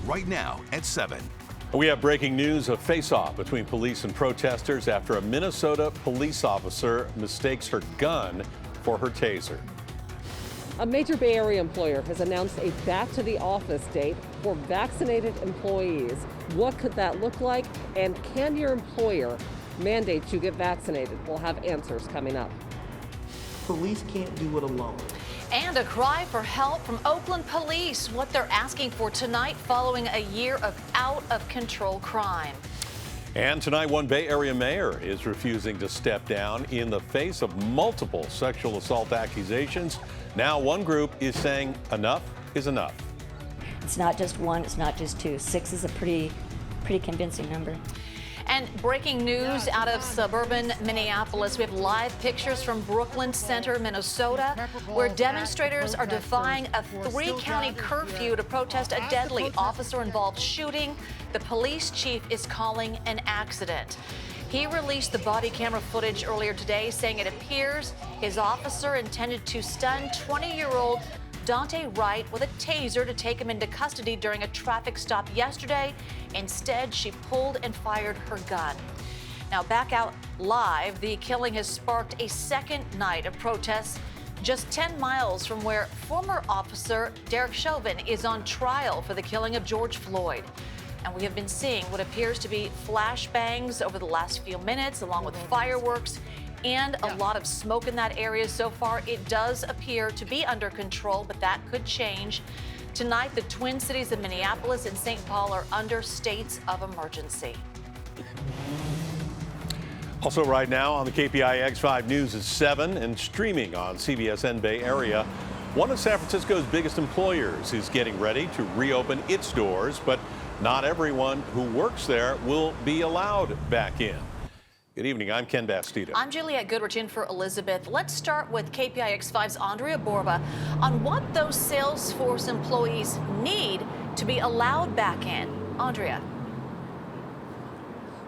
right now at 7. We have breaking news: a face-off between police and protesters after a Minnesota police officer mistakes her gun for her taser. A major Bay Area employer has announced a back-to-the-office date for vaccinated employees. What could that look like? And can your employer mandate you get vaccinated? We'll have answers coming up. Police can't do it alone. And a cry for help from Oakland police, what they're asking for tonight following a year of out-of-control crime. And tonight, one Bay Area mayor is refusing to step down in the face of multiple sexual assault accusations. Now one group is saying enough is enough. It's not just one, it's not just two. 6 is a pretty convincing number. And breaking news out of suburban Minneapolis. We have live pictures from Brooklyn Center, Minnesota, where demonstrators are defying a 3-county curfew to protest a deadly officer-involved shooting the police chief is calling an accident. He released the body camera footage earlier today, saying it appears his officer intended to stun 20-year-old Dante Wright with a taser to take him into custody during a traffic stop yesterday. Instead, she pulled and fired her gun. Now, back out live, the killing has sparked a second night of protests just 10 miles from where former officer Derek Chauvin is on trial for the killing of George Floyd. And we have been seeing what appears to be flashbangs over the last few minutes, along with fireworks and a lot of smoke in that area. So far, it does appear to be under control, but that could change. Tonight, the Twin Cities of Minneapolis and St. Paul are under states of emergency. Also right now on the KPIX 5 News is 7 and streaming on CBS Bay Area. One of San Francisco's biggest employers is getting ready to reopen its doors, but not everyone who works there will be allowed back in. Good evening, I'm Ken Bastida. I'm Juliette Goodrich in for Elizabeth. Let's start with KPIX 5's Andrea Borba on what those Salesforce employees need to be allowed back in. Andrea.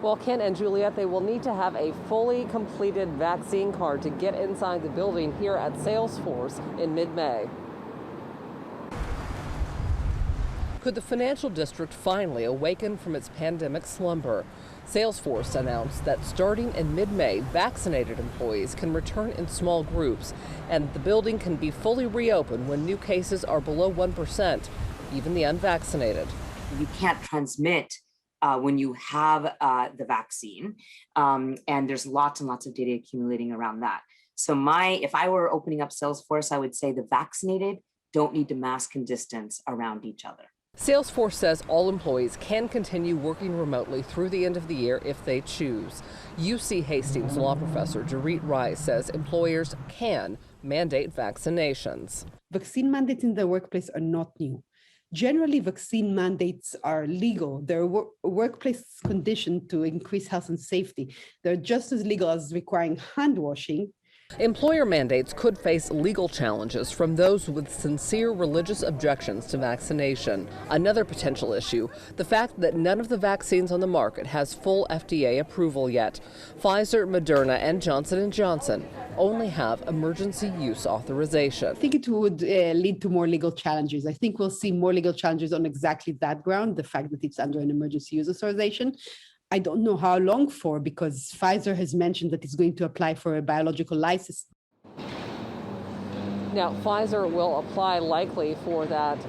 Well, Ken and Juliette, they will need to have a fully completed vaccine card to get inside the building here at Salesforce in mid-May. Could the financial district finally awaken from its pandemic slumber? Salesforce announced that starting in mid-May, vaccinated employees can return in small groups, and the building can be fully reopened when new cases are below 1%, even the unvaccinated. You can't transmit when you have the vaccine, and there's lots and lots of data accumulating around that. So if I were opening up Salesforce, I would say the vaccinated don't need to mask and distance around each other. Salesforce says all employees can continue working remotely through the end of the year if they choose. UC Hastings law professor Dorit Rice says employers can mandate vaccinations. Vaccine mandates in the workplace are not new. Generally, vaccine mandates are legal. They're workplace conditioned to increase health and safety. They're just as legal as requiring hand washing. Employer mandates could face legal challenges from those with sincere religious objections to vaccination. Another potential issue, the fact that none of the vaccines on the market has full FDA approval yet. Pfizer, Moderna, and Johnson & Johnson only have emergency use authorization. I think it would lead to more legal challenges. I think we'll see more legal challenges on exactly that ground, the fact that it's under an emergency use authorization. I don't know how long for, because Pfizer has mentioned that it's going to apply for a biological license. Now, Pfizer will apply likely for that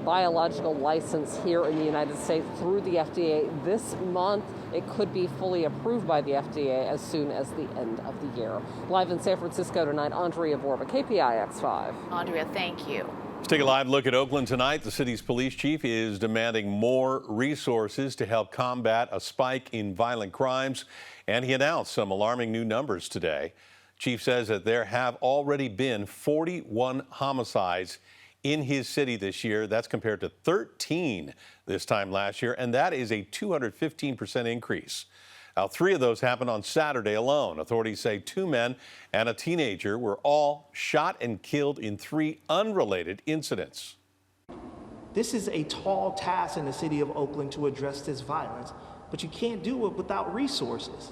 biological license here in the United States through the FDA this month. It could be fully approved by the FDA as soon as the end of the year. Live in San Francisco tonight, Andrea Borba, KPIX 5. Andrea, thank you. Let's take a live look at Oakland tonight. The city's police chief is demanding more resources to help combat a spike in violent crimes, and he announced some alarming new numbers today. Chief says that there have already been 41 homicides in his city this year. That's compared to 13 this time last year, and that is a 215% increase. Now, 3 of those happened on Saturday alone. Authorities say 2 men and a teenager were all shot and killed in 3 unrelated incidents. This is a tall task in the city of Oakland to address this violence, but you can't do it without resources.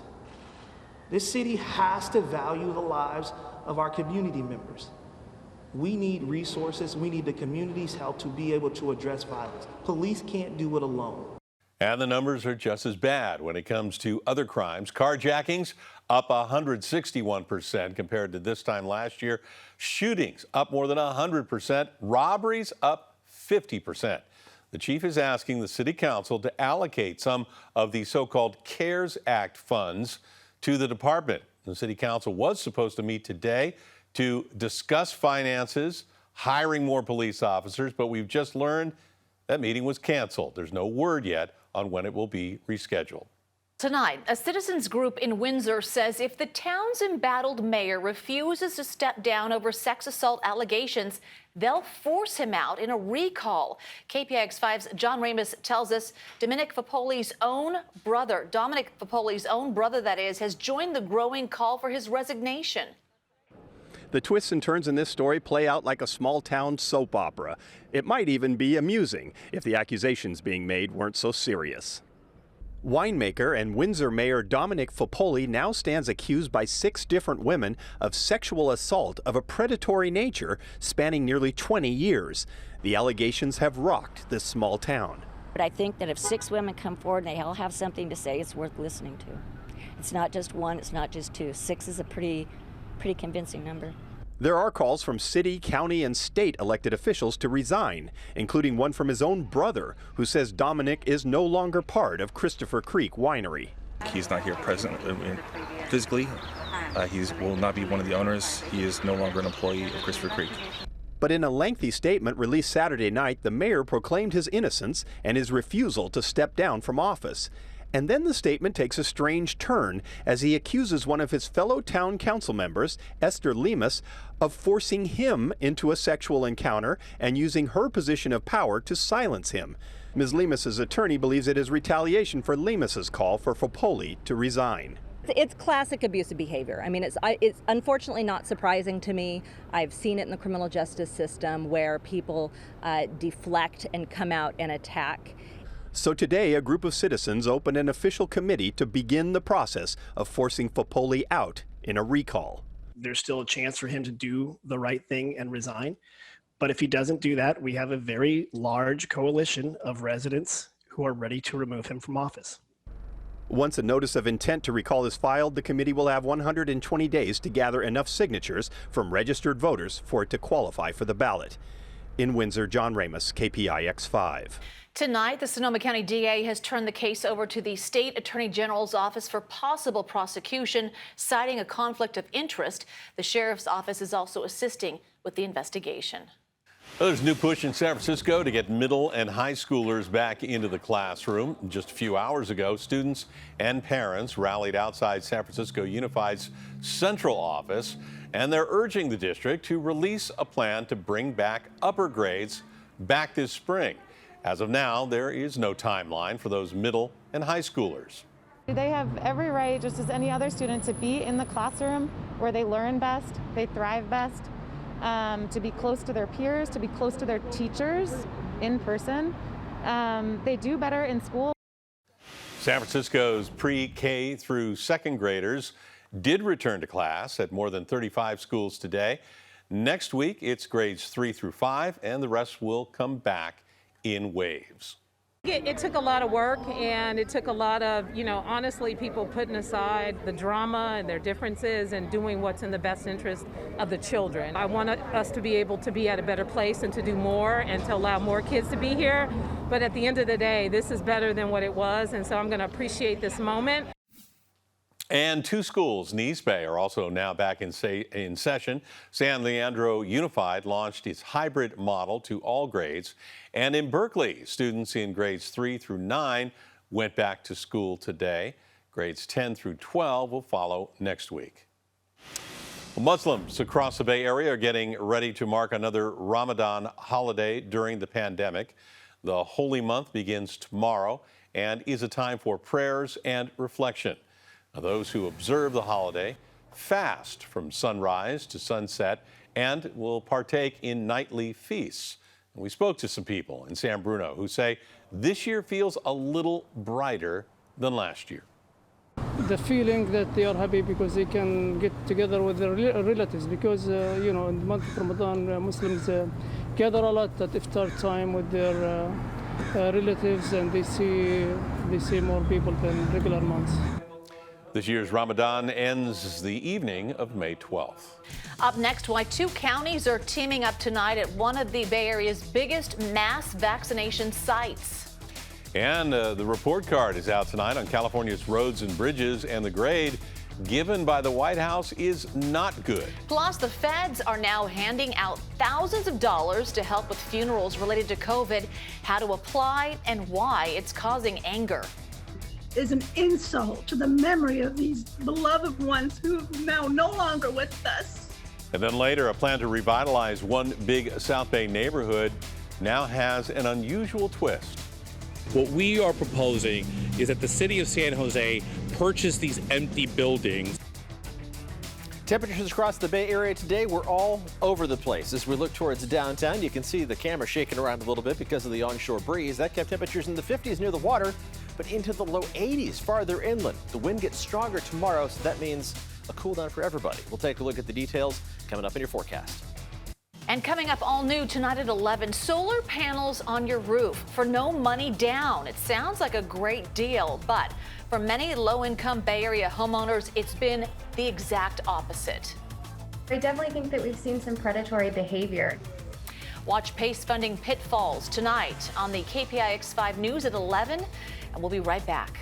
This city has to value the lives of our community members. We need resources. We need the community's help to be able to address violence. Police can't do it alone. And the numbers are just as bad when it comes to other crimes. Carjackings up 161% compared to this time last year. Shootings up more than 100%. Robberies up 50%. The chief is asking the city council to allocate some of the so-called CARES Act funds to the department. The city council was supposed to meet today to discuss finances, hiring more police officers, but we've just learned that meeting was canceled. There's no word yet on when it will be rescheduled. Tonight, a citizens group in Windsor says if the town's embattled mayor refuses to step down over sex assault allegations, they'll force him out in a recall. KPIX 5's John Ramus tells us Dominic Fapoli's own brother, that is, has joined the growing call for his resignation. The twists and turns in this story play out like a small-town soap opera. It might even be amusing if the accusations being made weren't so serious. Winemaker and Windsor Mayor Dominic Fapoli now stands accused by 6 different women of sexual assault of a predatory nature spanning nearly 20 years. The allegations have rocked this small town. But I think that if 6 women come forward and they all have something to say, it's worth listening to. It's not just 1, it's not just 2. 6 is a pretty convincing number. There are calls from city, county, and state elected officials to resign, including one from his own brother, who says Dominic is no longer part of Christopher Creek Winery. He's not here present physically. He will not be one of the owners. He is no longer an employee of Christopher Creek. But in a lengthy statement released Saturday night, the mayor proclaimed his innocence and his refusal to step down from office. And then the statement takes a strange turn as he accuses one of his fellow town council members, Esther Lemus, of forcing him into a sexual encounter and using her position of power to silence him. Ms. Lemus's attorney believes it is retaliation for Lemus's call for Fapoli to resign. It's classic abusive behavior. I mean, it's unfortunately not surprising to me. I've seen it in the criminal justice system where people deflect and come out and attack. So today, a group of citizens opened an official committee to begin the process of forcing Fapoli out in a recall. There's still a chance for him to do the right thing and resign. But if he doesn't do that, we have a very large coalition of residents who are ready to remove him from office. Once a notice of intent to recall is filed, the committee will have 120 days to gather enough signatures from registered voters for it to qualify for the ballot. In Windsor, John Ramus, KPIX 5. Tonight, the Sonoma County DA has turned the case over to the State Attorney General's office for possible prosecution, citing a conflict of interest. The Sheriff's Office is also assisting with the investigation. Well, there's a new push in San Francisco to get middle and high schoolers back into the classroom. Just a few hours ago, students and parents rallied outside San Francisco Unified's central office, and they're urging the district to release a plan to bring back upper grades back this spring. As of now, there is no timeline for those middle and high schoolers. They have every right, just as any other student, to be in the classroom where they learn best, they thrive best, to be close to their peers, to be close to their teachers in person. They do better in school. San Francisco's pre-K through second graders did return to class at more than 35 schools today. Next week, it's grades 3 through 5, and the rest will come back in waves. It took a lot of work, and it took a lot of, honestly, people putting aside the drama and their differences and doing what's in the best interest of the children. I want us to be able to be at a better place and to do more and to allow more kids to be here. But at the end of the day, this is better than what it was, and so I'm going to appreciate this moment. And 2 schools in East Bay are also now back in session. San Leandro Unified launched its hybrid model to all grades. And in Berkeley, students in grades 3 through 9 went back to school today. Grades 10 through 12 will follow next week. Muslims across the Bay Area are getting ready to mark another Ramadan holiday during the pandemic. The holy month begins tomorrow and is a time for prayers and reflection. Now, those who observe the holiday fast from sunrise to sunset and will partake in nightly feasts. And we spoke to some people in San Bruno who say this year feels a little brighter than last year. the feeling that they are happy because they can get together with their relatives, because in the month of Ramadan, Muslims gather a lot at iftar time with their relatives, and they see more people than regular months. This year's Ramadan ends the evening of May 12th. Up next, why 2 counties are teaming up tonight at one of the Bay Area's biggest mass vaccination sites. And the report card is out tonight on California's roads and bridges, and the grade given by the White House is not good. Plus, the feds are now handing out thousands of dollars to help with funerals related to COVID, how to apply and why it's causing anger. Is an insult to the memory of these beloved ones who are now no longer with us. And then later, a plan to revitalize one big South Bay neighborhood now has an unusual twist. What we are proposing is that the city of San Jose purchase these empty buildings. Temperatures across the Bay Area today were all over the place. As we look towards downtown, you can see the camera shaking around a little bit because of the onshore breeze. That kept temperatures in the 50s near the water, but into the low 80s farther inland. The wind gets stronger tomorrow, so that means a cool down for everybody. We'll take a look at the details coming up in your forecast. And coming up all new tonight at 11, solar panels on your roof for no money down. It sounds like a great deal, but for many low-income Bay Area homeowners, it's been the exact opposite. I definitely think that we've seen some predatory behavior. Watch PACE funding pitfalls tonight on the KPIX 5 News at 11, and we'll be right back.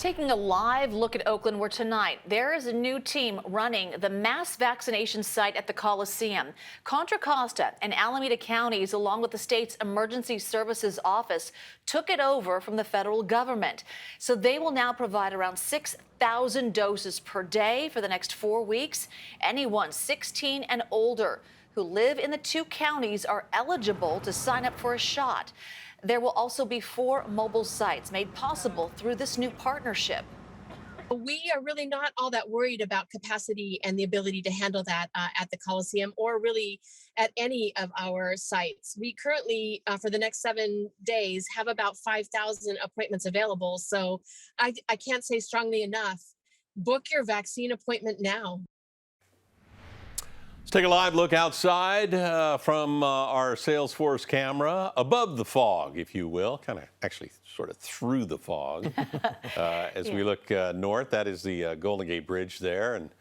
Taking a live look at Oakland, where tonight there is a new team running the mass vaccination site at the Coliseum. Contra Costa and Alameda counties, along with the state's Emergency Services Office, took it over from the federal government. So they will now provide around 6,000 doses per day for the next 4 weeks. Anyone 16 and older who live in the 2 counties are eligible to sign up for a shot. There will also be 4 mobile sites made possible through this new partnership. We are really not all that worried about capacity and the ability to handle that at the Coliseum or really at any of our sites. We currently, for the next 7 days, have about 5,000 appointments available. So I can't say strongly enough, book your vaccine appointment now. Let's take a live look outside from our Salesforce camera, above the fog, if you will, kind of actually sort of through the fog. As we look north, that is the Golden Gate Bridge there, and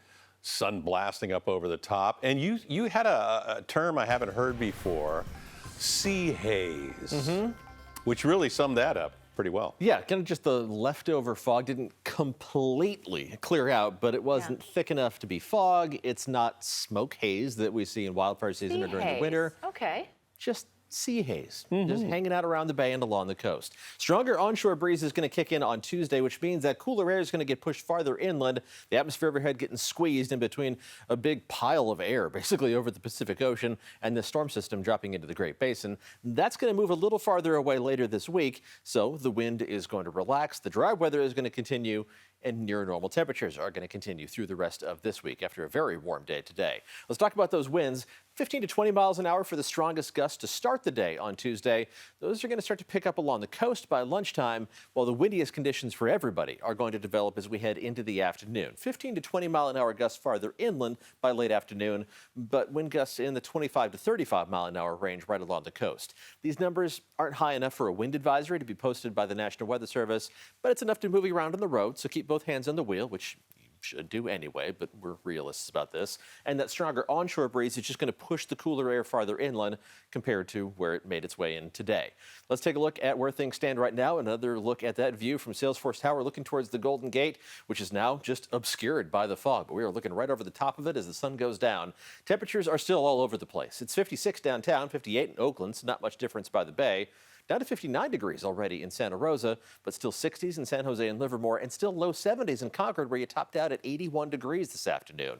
sun blasting up over the top. And you had a term I haven't heard before, sea haze, which really summed that up pretty well. Yeah, kind of just the leftover fog didn't completely clear out, but it wasn't thick enough to be fog. It's not smoke haze that we see in wildfire season or during the winter. Okay. Just sea haze, just hanging out around the bay and along the coast. Stronger onshore breeze is going to kick in on Tuesday, which means that cooler air is going to get pushed farther inland. The atmosphere overhead getting squeezed in between a big pile of air, basically over the Pacific Ocean, and the storm system dropping into the Great Basin. That's going to move a little farther away later this week, so the wind is going to relax. The dry weather is going to continue, and near normal temperatures are going to continue through the rest of this week after a very warm day today. Let's talk about those winds. 15 to 20 miles an hour for the strongest gusts to start the day on Tuesday. Those are going to start to pick up along the coast by lunchtime, while the windiest conditions for everybody are going to develop as we head into the afternoon. 15 to 20 mile an hour gusts farther inland by late afternoon, but wind gusts in the 25 to 35 mile an hour range right along the coast. These numbers aren't high enough for a wind advisory to be posted by the National Weather Service, but it's enough to move you around on the road, so keep both hands on the wheel, which should do anyway, but we're realists about this. And that stronger onshore breeze is just going to push the cooler air farther inland compared to where it made its way in today. Let's take a look at where things stand right now. Another look at that view from Salesforce Tower, looking towards the Golden Gate, which is now just obscured by the fog. But we are looking right over the top of it as the sun goes down. Temperatures are still all over the place. It's 56 downtown, 58 in Oakland, so not much difference by the bay. Down to 59 degrees already in Santa Rosa, but still 60s in San Jose and Livermore, and still low 70s in Concord, where you topped out at 81 degrees this afternoon.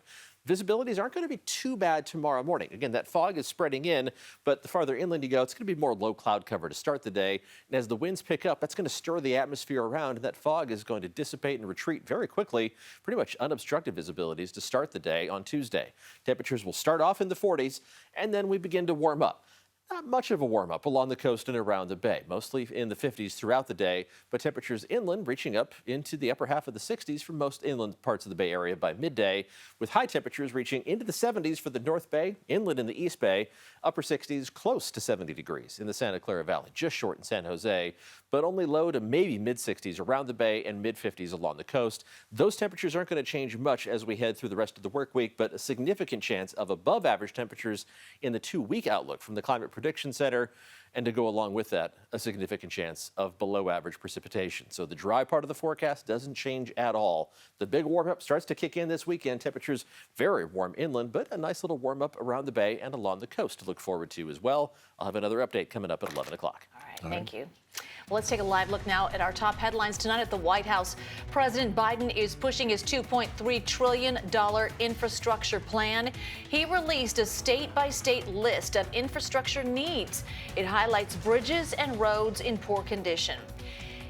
Visibilities aren't going to be too bad tomorrow morning. Again, that fog is spreading in, but the farther inland you go, it's going to be more low cloud cover to start the day. And as the winds pick up, that's going to stir the atmosphere around, and that fog is going to dissipate and retreat very quickly. Pretty much unobstructed visibilities to start the day on Tuesday. Temperatures will start off in the 40s, and then we begin to warm up. Not much of a warm-up along the coast and around the bay, mostly in the 50s throughout the day, but temperatures inland reaching up into the upper half of the 60s for most inland parts of the Bay Area by midday, with high temperatures reaching into the 70s for the North Bay, inland in the East Bay, upper 60s close to 70 degrees in the Santa Clara Valley, just short in San Jose, but only low to maybe mid-60s around the bay and mid-50s along the coast. Those temperatures aren't going to change much as we head through the rest of the work week, but a significant chance of above-average temperatures in the 2-week outlook from the Climate Prediction Center, and to go along with that, a significant chance of below-average precipitation. So the dry part of the forecast doesn't change at all. The big warm-up starts to kick in this weekend. Temperatures very warm inland, but a nice little warm-up around the bay and along the coast to look forward to as well. I'll have another update coming up at 11 o'clock. All right, thank you. Well, let's take a live look now at our top headlines tonight at the White House. President Biden is pushing his $2.3 trillion infrastructure plan. He released a state-by-state list of infrastructure needs. It highlights bridges and roads in poor condition.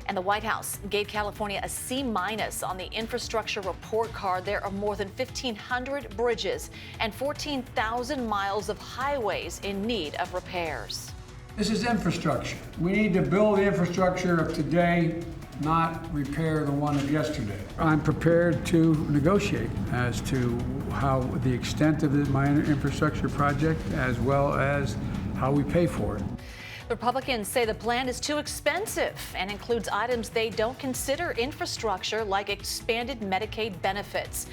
And the White House gave California a C- on the infrastructure report card. There are more than 1,500 bridges and 14,000 miles of highways in need of repairs. This is infrastructure. We need to build the infrastructure of today, not repair the one of yesterday. I'm prepared to negotiate as to how the extent of my infrastructure project, as well as how we pay for it. Republicans say the plan is too expensive and includes items they don't consider infrastructure, like expanded Medicaid benefits.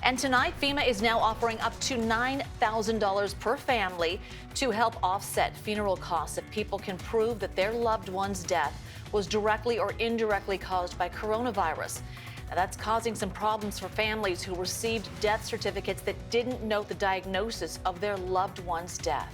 And tonight, FEMA is now offering up to $9,000 per family to help offset funeral costs if people can prove that their loved one's death was directly or indirectly caused by coronavirus. Now, that's causing some problems for families who received death certificates that didn't note the diagnosis of their loved one's death.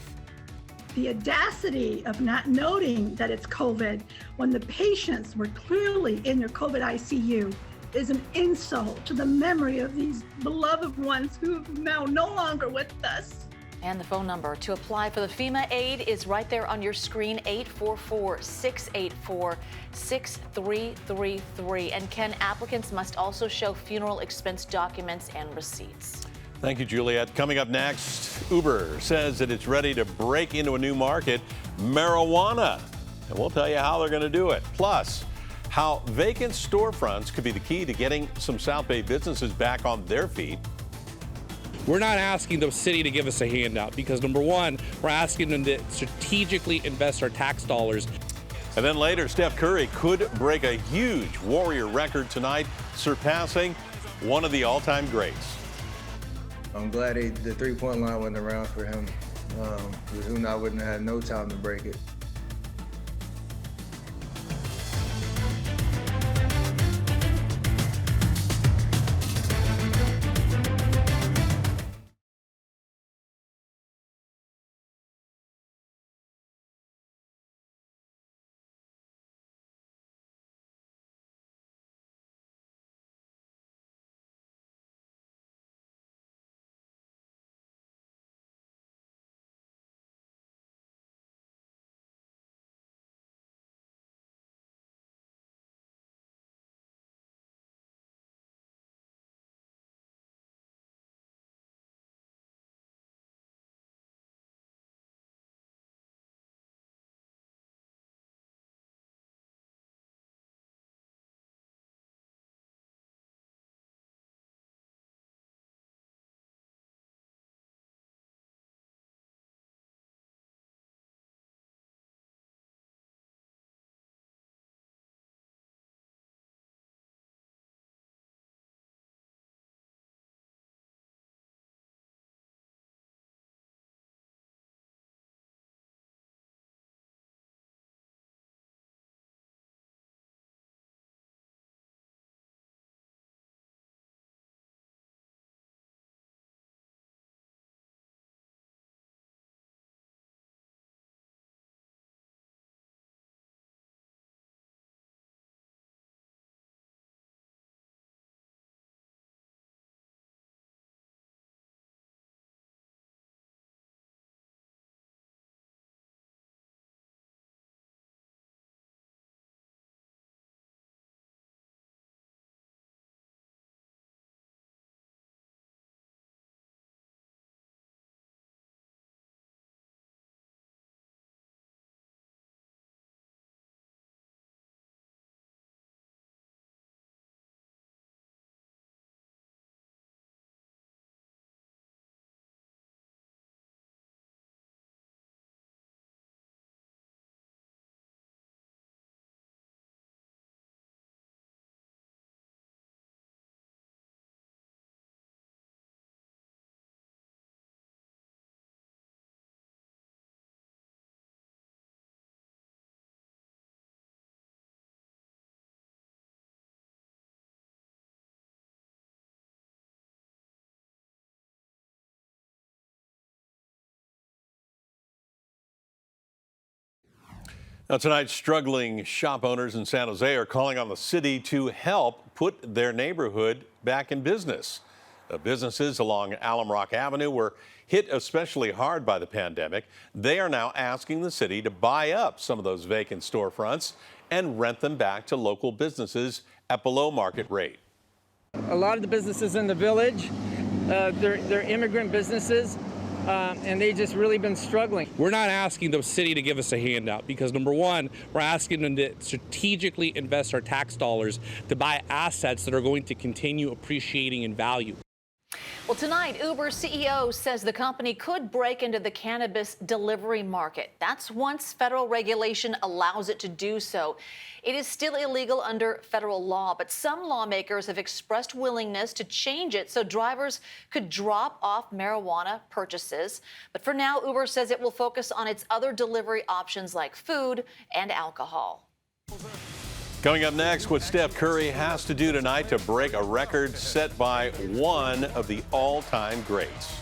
The audacity of not noting that it's COVID when the patients were clearly in their COVID ICU is an insult to the memory of these beloved ones who are now no longer with us. And the phone number to apply for the FEMA aid is right there on your screen, 844-684-6333. And Ken, applicants must also show funeral expense documents and receipts. Thank you, Juliet. Coming up next, Uber says that it's ready to break into a new market, marijuana. And we'll tell you how they're going to do it. Plus, how vacant storefronts could be the key to getting some South Bay businesses back on their feet. We're not asking the city to give us a handout because, number one, we're asking them to strategically invest our tax dollars. And then later, Steph Curry could break a huge Warrior record tonight, surpassing one of the all-time greats. I'm glad the three-point line wasn't around for him. Who I wouldn't have had no time to break it. Now, tonight, struggling shop owners in San Jose are calling on the city to help put their neighborhood back in business. Businesses along Alum Rock Avenue were hit especially hard by the pandemic. They are now asking the city to buy up some of those vacant storefronts and rent them back to local businesses at below market rate. A lot of the businesses in the village, they're immigrant businesses. And they just really been struggling. We're not asking the city to give us a handout because, number one, we're asking them to strategically invest our tax dollars to buy assets that are going to continue appreciating in value. Well, tonight, Uber's CEO says the company could break into the cannabis delivery market. That's once federal regulation allows it to do so. It is still illegal under federal law, but some lawmakers have expressed willingness to change it so drivers could drop off marijuana purchases. But for now, Uber says it will focus on its other delivery options like food and alcohol. Coming up next, what Steph Curry has to do tonight to break a record set by one of the all-time greats.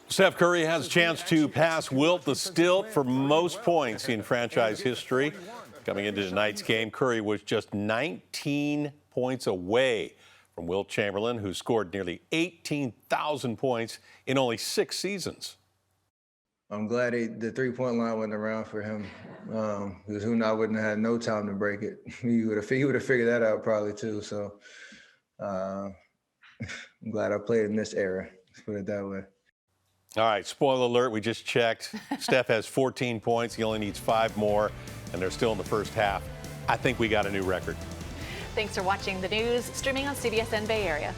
Steph Curry has a chance to pass Wilt the Stilt for most points in franchise history. Coming into tonight's game, Curry was just 19 points away from Wilt Chamberlain, who scored nearly 18,000 points in only 6 seasons. I'm glad the three-point line wasn't around for him, because who knows, I wouldn't have had no time to break it. He would have figured that out probably too. So I'm glad I played in this era. Let's put it that way. All right, spoiler alert, we just checked. Steph has 14 points. He only needs 5 more, and they're still in the first half. I think we got a new record. Thanks for watching the news, streaming on CBSN Bay Area.